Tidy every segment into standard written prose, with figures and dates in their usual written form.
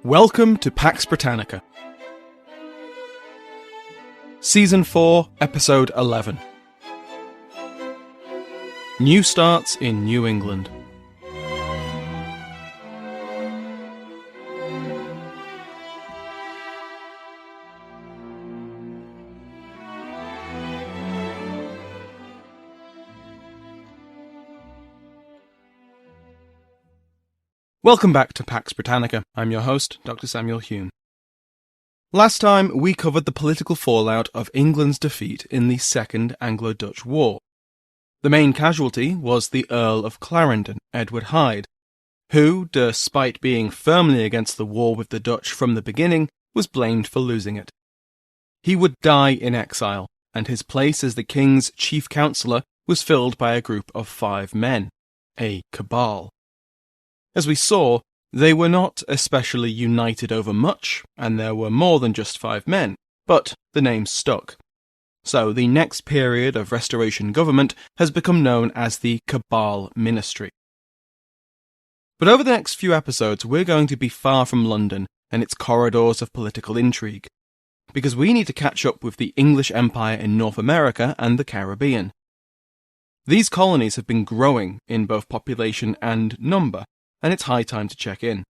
Welcome to Pax Britannica. Season 4, Episode 11. New starts in New England. Welcome back to Pax Britannica. I'm your host, Dr. Samuel Hume. Last time, we covered the political fallout of England's defeat in the Second Anglo-Dutch War. The main casualty was the Earl of Clarendon, Edward Hyde, who, despite being firmly against the war with the Dutch from the beginning, was blamed for losing it. He would die in exile, and his place as the king's chief counsellor was filled by a group of 5 men, a cabal. As we saw, they were not especially united over much, and there were more than just 5 men, but the name stuck. So the next period of Restoration government has become known as the Cabal Ministry. But over the next few episodes, we're going to be far from London and its corridors of political intrigue, because we need to catch up with the English Empire in North America and the Caribbean. These colonies have been growing in both population and number, and it's high time to check in.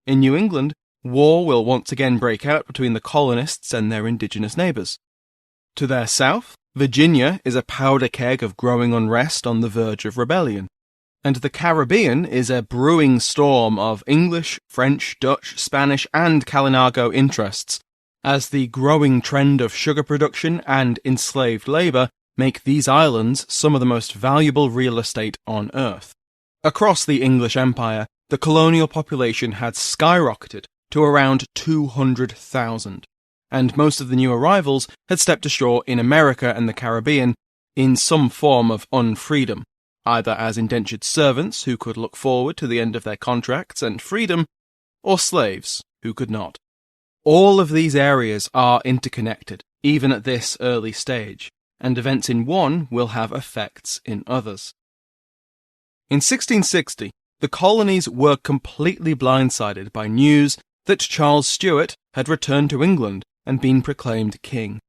In New England, war will once again break out between the colonists and their indigenous neighbours. To their south, Virginia is a powder keg of growing unrest on the verge of rebellion, and the Caribbean is a brewing storm of English, French, Dutch, Spanish and Kalinago interests, as the growing trend of sugar production and enslaved labour make these islands some of the most valuable real estate on Earth. Across the English Empire, the colonial population had skyrocketed to around 200,000, and most of the new arrivals had stepped ashore in America and the Caribbean in some form of unfreedom, either as indentured servants who could look forward to the end of their contracts and freedom, or slaves who could not. All of these areas are interconnected, even at this early stage, and events in one will have effects in others. In 1660, the colonies were completely blindsided by news that Charles Stuart had returned to England and been proclaimed king.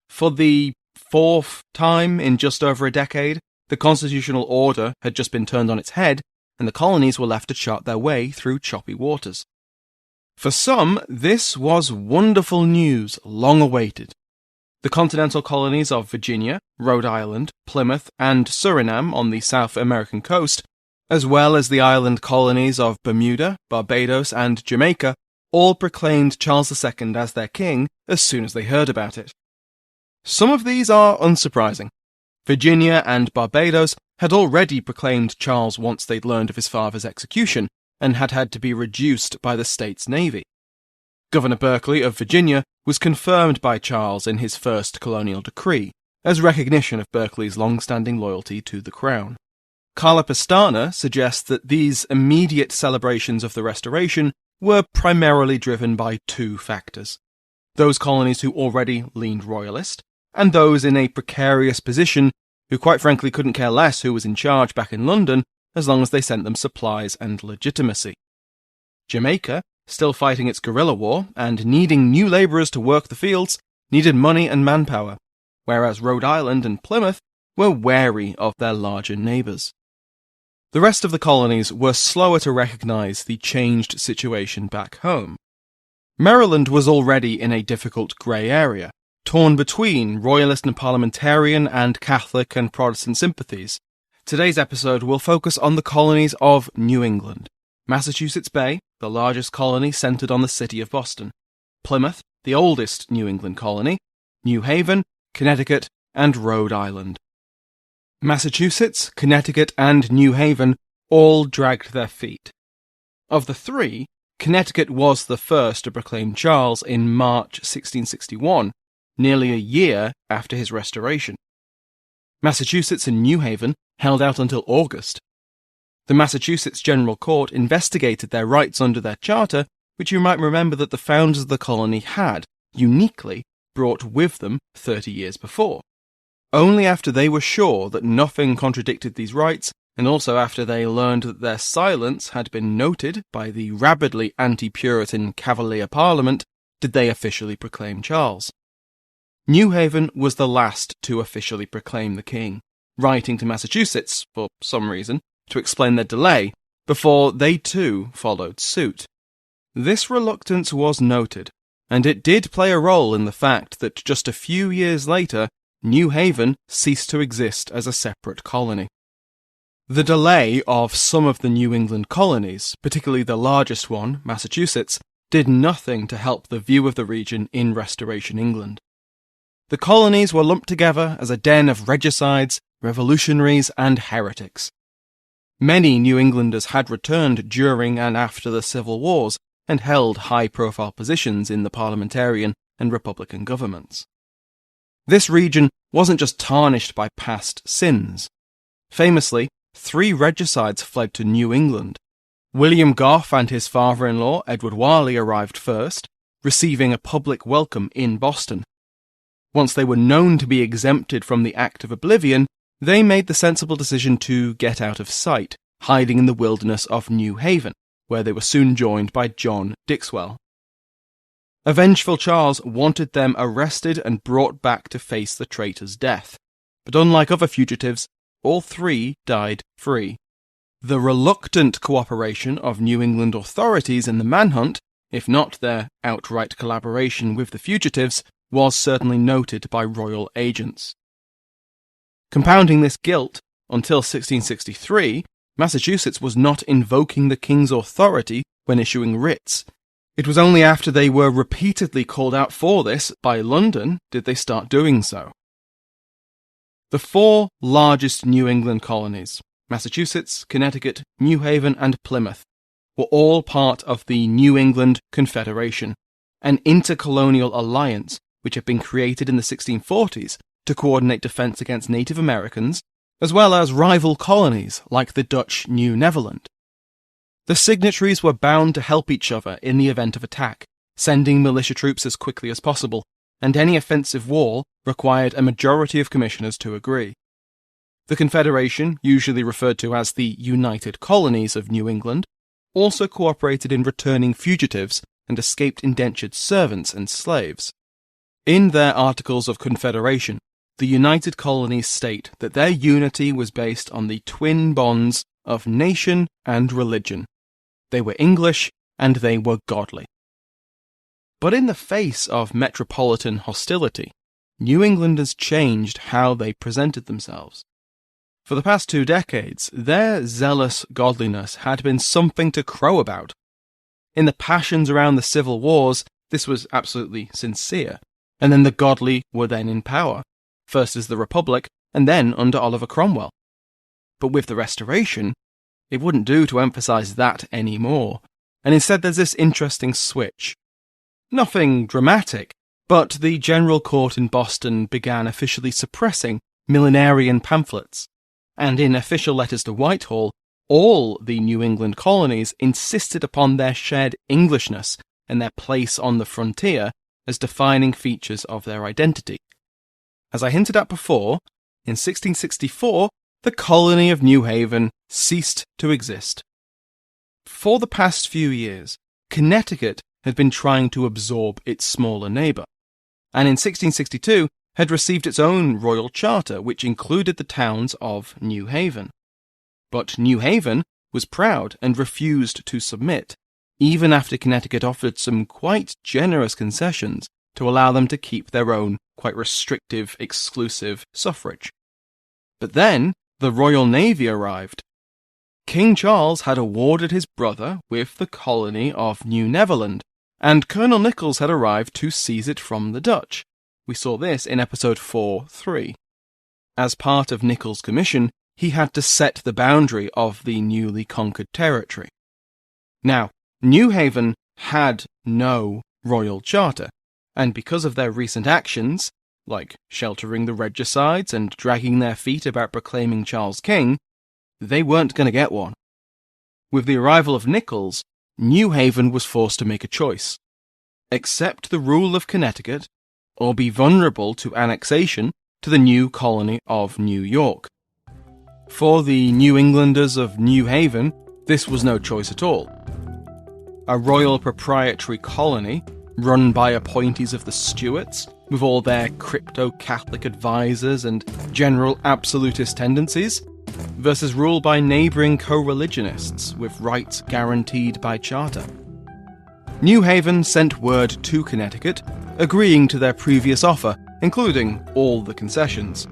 For the 4th time in just over a decade, the constitutional order had just been turned on its head, and the colonies were left to chart their way through choppy waters. For some, this was wonderful news, long awaited. The continental colonies of Virginia, Rhode Island, Plymouth, and Suriname on the South American coast, as well as the island colonies of Bermuda, Barbados, and Jamaica, all proclaimed Charles II as their king as soon as they heard about it. Some of these are unsurprising. Virginia and Barbados had already proclaimed Charles once they'd learned of his father's execution, and had had to be reduced by the state's navy. Governor Berkeley of Virginia was confirmed by Charles in his first colonial decree, as recognition of Berkeley's long-standing loyalty to the crown. Carla Pestana suggests that these immediate celebrations of the Restoration were primarily driven by 2 factors: those colonies who already leaned royalist, and those in a precarious position who quite frankly couldn't care less who was in charge back in London as long as they sent them supplies and legitimacy. Jamaica, still fighting its guerrilla war and needing new labourers to work the fields, needed money and manpower, whereas Rhode Island and Plymouth were wary of their larger neighbours. The rest of the colonies were slower to recognise the changed situation back home. Maryland was already in a difficult grey area, torn between royalist and parliamentarian and Catholic and Protestant sympathies. Today's episode will focus on the colonies of New England: Massachusetts Bay, the largest colony centered on the city of Boston; Plymouth, the oldest New England colony; New Haven, Connecticut, and Rhode Island. Massachusetts, Connecticut, and New Haven all dragged their feet. Of the 3, Connecticut was the first to proclaim Charles in March 1661, nearly a year after his restoration. Massachusetts and New Haven held out until August. The Massachusetts General Court investigated their rights under their charter, which you might remember that the founders of the colony had, uniquely, brought with them 30 years before. Only after they were sure that nothing contradicted these rights and also after they learned that their silence had been noted by the rabidly anti-Puritan Cavalier Parliament, did they officially proclaim Charles. New Haven was the last to officially proclaim the king, writing to Massachusetts, for some reason, to explain their delay, before they too followed suit. This reluctance was noted, and it did play a role in the fact that just a few years later, New Haven ceased to exist as a separate colony. The delay of some of the New England colonies, particularly the largest one, Massachusetts, did nothing to help the view of the region in Restoration England. The colonies were lumped together as a den of regicides, revolutionaries, and heretics. Many New Englanders had returned during and after the Civil Wars and held high-profile positions in the parliamentarian and Republican governments. This region wasn't just tarnished by past sins. Famously, 3 regicides fled to New England. William Gough and his father-in-law, Edward Warley, arrived first, receiving a public welcome in Boston. Once they were known to be exempted from the Act of Oblivion, they made the sensible decision to get out of sight, hiding in the wilderness of New Haven, where they were soon joined by John Dixwell. A vengeful Charles wanted them arrested and brought back to face the traitor's death, but unlike other fugitives, all 3 died free. The reluctant cooperation of New England authorities in the manhunt, if not their outright collaboration with the fugitives, was certainly noted by royal agents. Compounding this guilt, until 1663, Massachusetts was not invoking the king's authority when issuing writs. It was only after they were repeatedly called out for this by London did they start doing so. The 4 largest New England colonies, Massachusetts, Connecticut, New Haven, and Plymouth, were all part of the New England Confederation, an intercolonial alliance which had been created in the 1640s to coordinate defense against Native Americans, as well as rival colonies like the Dutch New Netherland. The signatories were bound to help each other in the event of attack, sending militia troops as quickly as possible, and any offensive war required a majority of commissioners to agree. The Confederation, usually referred to as the United Colonies of New England, also cooperated in returning fugitives and escaped indentured servants and slaves. In their Articles of Confederation, the United Colonies state that their unity was based on the twin bonds of nation and religion. They were English and they were godly. But in the face of metropolitan hostility, New Englanders changed how they presented themselves. For the past 2 decades, their zealous godliness had been something to crow about. In the passions around the civil wars, this was absolutely sincere, and then the godly were then in power, first as the Republic, and then under Oliver Cromwell. But with the Restoration, it wouldn't do to emphasize that anymore, and instead there's this interesting switch. Nothing dramatic, but the General Court in Boston began officially suppressing millenarian pamphlets, and in official letters to Whitehall, all the New England colonies insisted upon their shared Englishness and their place on the frontier as defining features of their identity. As I hinted at before, in 1664, the colony of New Haven ceased to exist. For the past few years, Connecticut had been trying to absorb its smaller neighbour, and in 1662 had received its own royal charter which included the towns of New Haven. But New Haven was proud and refused to submit, even after Connecticut offered some quite generous concessions to allow them to keep their own quite restrictive, exclusive suffrage. But then the Royal Navy arrived. King Charles had awarded his brother with the colony of New Netherland, and Colonel Nichols had arrived to seize it from the Dutch. We saw this in episode 4.3. As part of Nichols' commission, he had to set the boundary of the newly conquered territory. Now, New Haven had no royal charter, and because of their recent actions, like sheltering the regicides and dragging their feet about proclaiming Charles king, they weren't going to get one. With the arrival of Nichols, New Haven was forced to make a choice: accept the rule of Connecticut, or be vulnerable to annexation to the new colony of New York. For the New Englanders of New Haven, this was no choice at all. A royal proprietary colony, run by appointees of the Stuarts, with all their crypto-Catholic advisors and general absolutist tendencies, versus rule by neighbouring co-religionists with rights guaranteed by charter. New Haven sent word to Connecticut, agreeing to their previous offer, including all the concessions.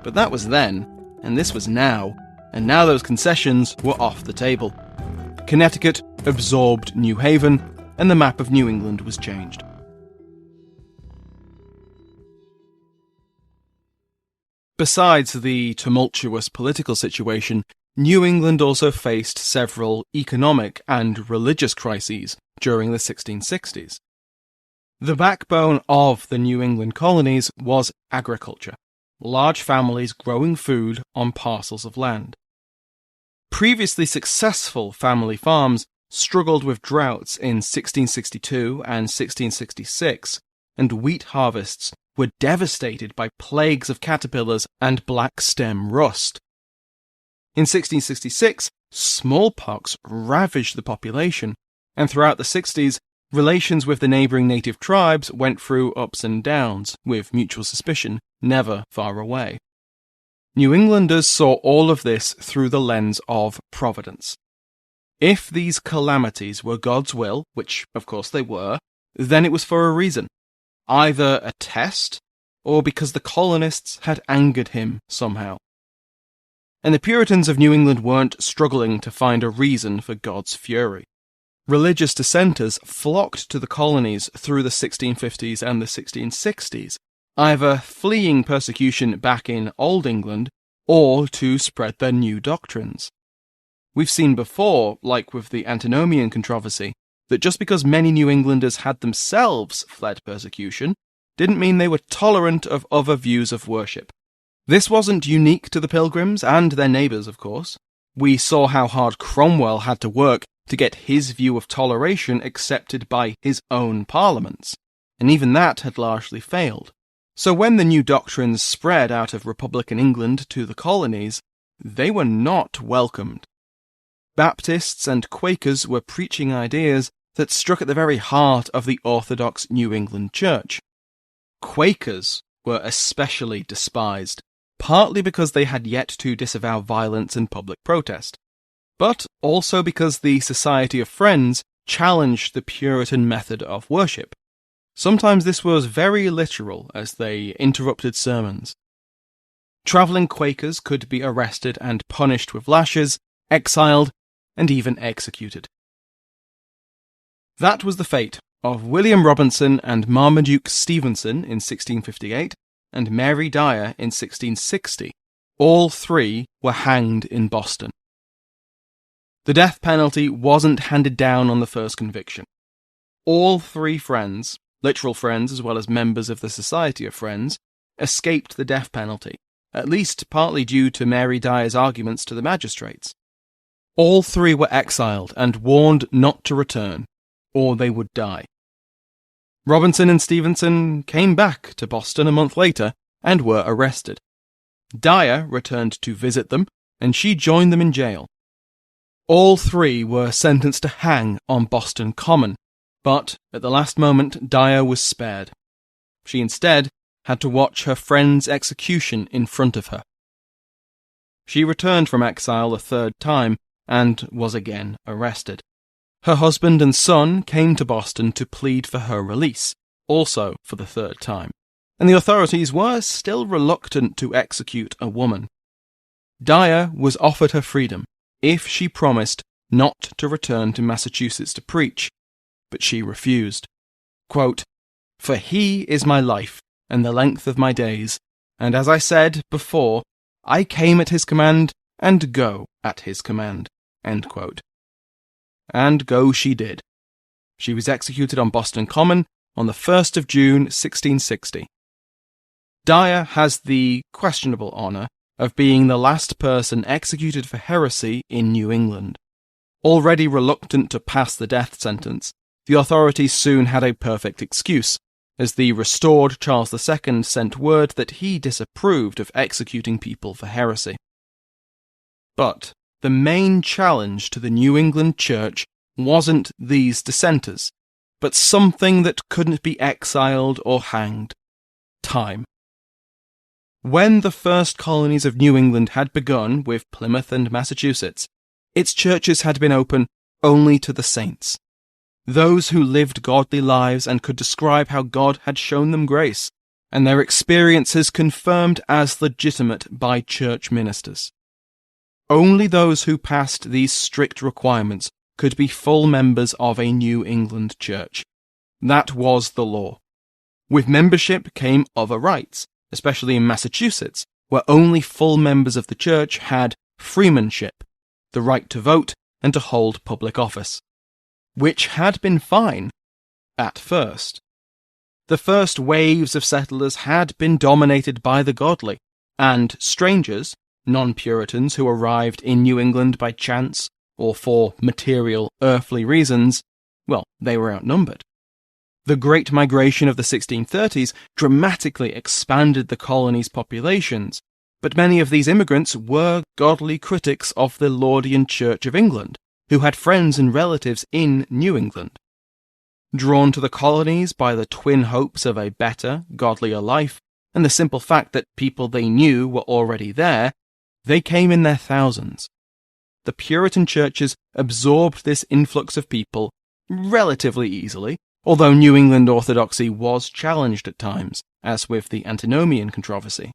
But that was then, and this was now, and now those concessions were off the table. Connecticut absorbed New Haven, and the map of New England was changed. Besides the tumultuous political situation, New England also faced several economic and religious crises during the 1660s. The backbone of the New England colonies was agriculture, large families growing food on parcels of land. Previously successful family farms struggled with droughts in 1662 and 1666, and wheat harvests were devastated by plagues of caterpillars and black stem rust. In 1666, smallpox ravaged the population, and throughout the 60s, relations with the neighbouring native tribes went through ups and downs, with mutual suspicion never far away. New Englanders saw all of this through the lens of providence. If these calamities were God's will, which of course they were, then it was for a reason. Either a test, or because the colonists had angered him somehow. And the Puritans of New England weren't struggling to find a reason for God's fury. Religious dissenters flocked to the colonies through the 1650s and the 1660s, either fleeing persecution back in Old England, or to spread their new doctrines. We've seen before, like with the Antinomian controversy, that just because many New Englanders had themselves fled persecution, didn't mean they were tolerant of other views of worship. This wasn't unique to the Pilgrims and their neighbours, of course. We saw how hard Cromwell had to work to get his view of toleration accepted by his own parliaments, and even that had largely failed. So when the new doctrines spread out of Republican England to the colonies, they were not welcomed. Baptists and Quakers were preaching ideas that struck at the very heart of the Orthodox New England Church. Quakers were especially despised, partly because they had yet to disavow violence and public protest, but also because the Society of Friends challenged the Puritan method of worship. Sometimes this was very literal, as they interrupted sermons. Travelling Quakers could be arrested and punished with lashes, exiled, and even executed. That was the fate of William Robinson and Marmaduke Stevenson in 1658 and Mary Dyer in 1660. All three were hanged in Boston. The death penalty wasn't handed down on the first conviction. All three friends, literal friends as well as members of the Society of Friends, escaped the death penalty, at least partly due to Mary Dyer's arguments to the magistrates. All three were exiled and warned not to return, or they would die. Robinson and Stevenson came back to Boston a month later and were arrested. Dyer returned to visit them, and she joined them in jail. All three were sentenced to hang on Boston Common, but at the last moment Dyer was spared. She instead had to watch her friend's execution in front of her. She returned from exile a third time and was again arrested. Her husband and son came to Boston to plead for her release, also for the third time, and the authorities were still reluctant to execute a woman. Dyer was offered her freedom if she promised not to return to Massachusetts to preach, but she refused. Quote, "For he is my life and the length of my days, and as I said before, I came at his command and go at his command." End quote. And go she did. She was executed on Boston Common on the 1st of June, 1660. Dyer has the questionable honour of being the last person executed for heresy in New England. Already reluctant to pass the death sentence, the authorities soon had a perfect excuse, as the restored Charles II sent word that he disapproved of executing people for heresy. But the main challenge to the New England church wasn't these dissenters, but something that couldn't be exiled or hanged: time. When the first colonies of New England had begun, with Plymouth and Massachusetts, its churches had been open only to the saints, those who lived godly lives and could describe how God had shown them grace, and their experiences confirmed as legitimate by church ministers. Only those who passed these strict requirements could be full members of a New England church. That was the law. With membership came other rights, especially in Massachusetts, where only full members of the church had freemanship, the right to vote and to hold public office, which had been fine at first. The first waves of settlers had been dominated by the godly, and strangers, non-Puritans who arrived in New England by chance or for material, earthly reasons, well, they were outnumbered. The Great Migration of the 1630s dramatically expanded the colony's populations, but many of these immigrants were godly critics of the Laudian Church of England, who had friends and relatives in New England. Drawn to the colonies by the twin hopes of a better, godlier life, and the simple fact that people they knew were already there, they came in their thousands. The Puritan churches absorbed this influx of people relatively easily, although New England orthodoxy was challenged at times, as with the Antinomian controversy.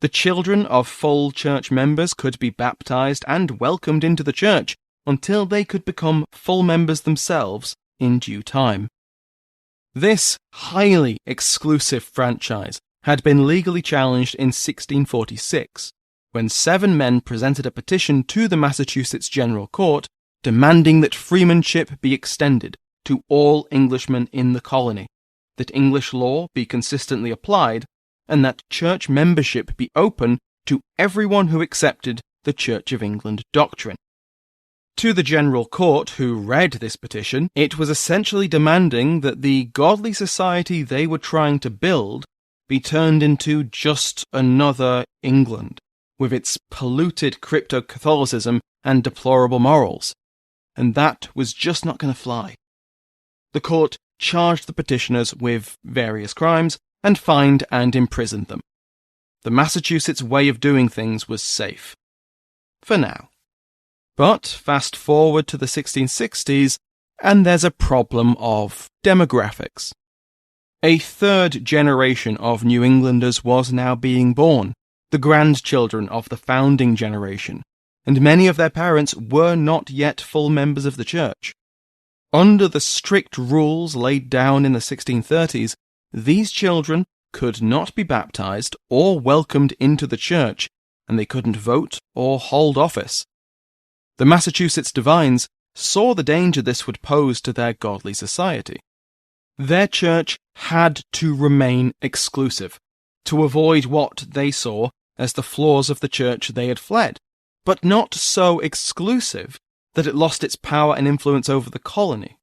The children of full church members could be baptized and welcomed into the church until they could become full members themselves in due time. This highly exclusive franchise had been legally challenged in 1646, when 7 men presented a petition to the Massachusetts General Court demanding that freemanship be extended to all Englishmen in the colony, that English law be consistently applied, and that church membership be open to everyone who accepted the Church of England doctrine. To the General Court, who read this petition, it was essentially demanding that the godly society they were trying to build be turned into just another England, with its polluted crypto-Catholicism and deplorable morals. And that was just not going to fly. The court charged the petitioners with various crimes and fined and imprisoned them. The Massachusetts way of doing things was safe. For now. But fast forward to the 1660s, and there's a problem of demographics. A third generation of New Englanders was now being born, the grandchildren of the founding generation, and many of their parents were not yet full members of the church. Under the strict rules laid down in the 1630s, these children could not be baptized or welcomed into the church, and they couldn't vote or hold office. The Massachusetts divines saw the danger this would pose to their godly society. Their church had to remain exclusive, to avoid what they saw as the flaws of the church they had fled, but not so exclusive that it lost its power and influence over the colony.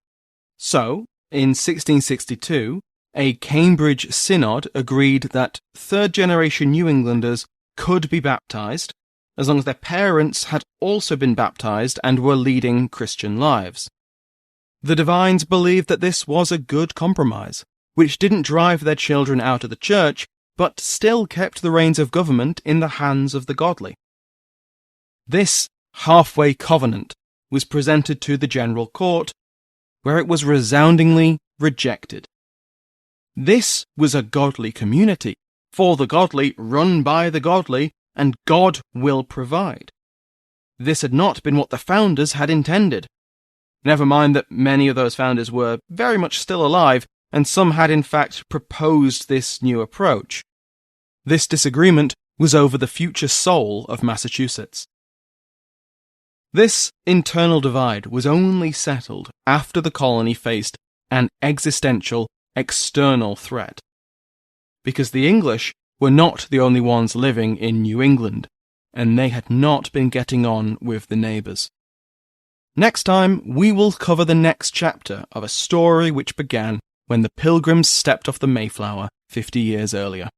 So, in 1662, a Cambridge synod agreed that third-generation New Englanders could be baptized, as long as their parents had also been baptized and were leading Christian lives. The divines believed that this was a good compromise, which didn't drive their children out of the church, but still kept the reins of government in the hands of the godly. This halfway covenant was presented to the General Court, where it was resoundingly rejected. This was a godly community, for the godly, run by the godly, and God will provide. This had not been what the founders had intended. Never mind that many of those founders were very much still alive, and some had in fact proposed this new approach. This disagreement was over the future soul of Massachusetts. This internal divide was only settled after the colony faced an existential external threat. Because the English were not the only ones living in New England, and they had not been getting on with the neighbours. Next time, we will cover the next chapter of a story which began when the Pilgrims stepped off the Mayflower 50 years earlier.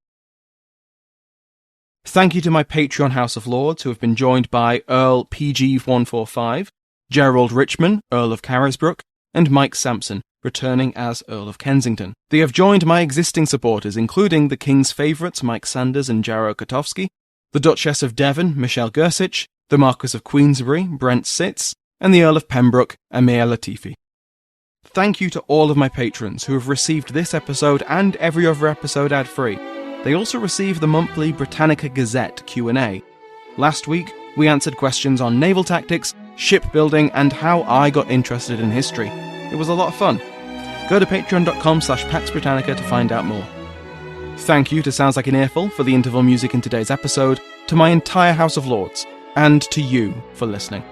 Thank you to my Patreon House of Lords, who have been joined by Earl PG145, Gerald Richman, Earl of Carisbrooke, and Mike Sampson, returning as Earl of Kensington. They have joined my existing supporters, including the King's favourites Mike Sanders and Jarrow Kotowski, the Duchess of Devon, Michelle Gersich, the Marquess of Queensberry, Brent Sitz, and the Earl of Pembroke, Amir Latifi. Thank you to all of my patrons who have received this episode and every other episode ad-free. They also receive the monthly Britannica Gazette Q&A. Last week, we answered questions on naval tactics, shipbuilding, and how I got interested in history. It was a lot of fun. Go to patreon.com/Pax Britannica to find out more. Thank you to Sounds Like an Earful for the interval music in today's episode, to my entire House of Lords, and to you for listening.